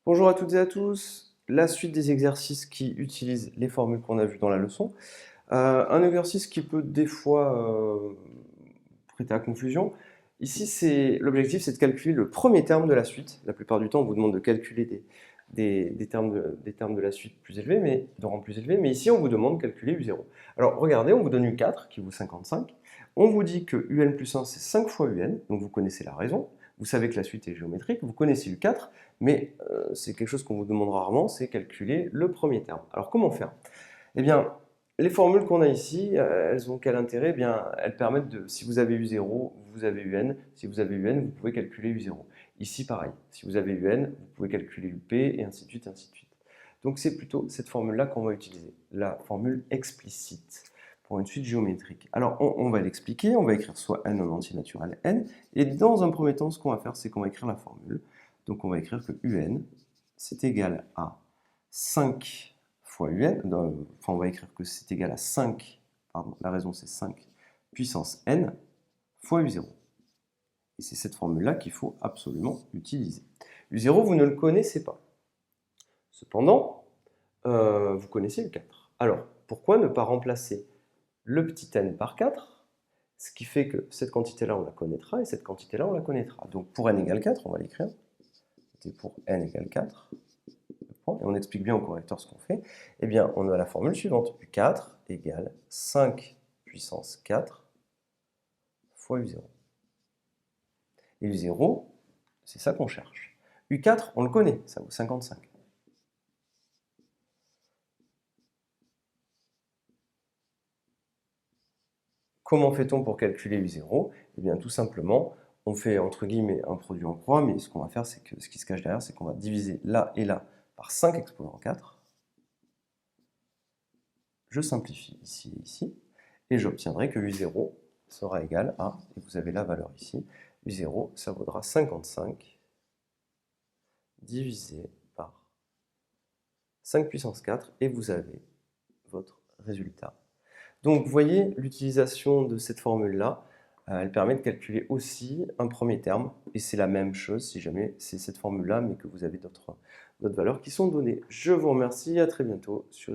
Bonjour à toutes et à tous. La suite des exercices qui utilisent les formules qu'on a vues dans la leçon. Un exercice qui peut des fois prêter à confusion. Ici, l'objectif, c'est de calculer le premier terme de la suite. La plupart du temps, on vous demande de calculer des termes de la suite plus élevés, de rang plus élevé, mais ici, on vous demande de calculer U0. Alors, regardez, on vous donne U4, qui vaut 55. On vous dit que UN plus 1, c'est 5 fois UN, donc vous connaissez la raison. Vous savez que la suite est géométrique, vous connaissez U4, mais c'est quelque chose qu'on vous demande rarement, c'est calculer le premier terme. Alors, comment faire? Eh bien, les formules qu'on a ici, elles ont quel intérêt? Eh bien, elles permettent de, si vous avez U0, vous avez UN. Si vous avez UN, vous pouvez calculer U0. Ici, pareil. Si vous avez UN, vous pouvez calculer UP, et ainsi de suite, et ainsi de suite. Donc, c'est plutôt cette formule-là qu'on va utiliser, la formule explicite pour une suite géométrique. Alors, on va l'expliquer, on va écrire soit n en entier naturel n, et dans un premier temps, ce qu'on va faire, c'est qu'on va écrire la formule. Donc, on va écrire que UN, c'est égal à 5 fois UN, enfin on va écrire que c'est égal à 5, pardon, la raison c'est 5 puissance n fois U0. Et c'est cette formule-là qu'il faut absolument utiliser. U0, vous ne le connaissez pas. Cependant, vous connaissez U4. Alors, pourquoi ne pas remplacer le petit n par 4, ce qui fait que cette quantité-là, on la connaîtra, et cette quantité-là, on la connaîtra. Donc pour n égale 4, on va l'écrire. C'était pour n égale 4. Et on explique bien au correcteur ce qu'on fait, eh bien, on a la formule suivante. U4 égale 5 puissance 4 fois U0. Et U0, c'est ça qu'on cherche. U4, on le connaît, ça vaut 55. Comment fait-on pour calculer U0? Eh bien, tout simplement, on fait entre guillemets un produit en croix, mais ce qu'on va faire, c'est que ce qui se cache derrière, c'est qu'on va diviser là et là par 5 exposant 4. Je simplifie ici et ici, et j'obtiendrai que U0 sera égal à, et vous avez la valeur ici, U0, ça vaudra 55 divisé par 5 puissance 4, et vous avez votre résultat. Donc vous voyez, l'utilisation de cette formule-là, elle permet de calculer aussi un premier terme, et c'est la même chose si jamais c'est cette formule-là, mais que vous avez d'autres valeurs qui sont données. Je vous remercie, à très bientôt sur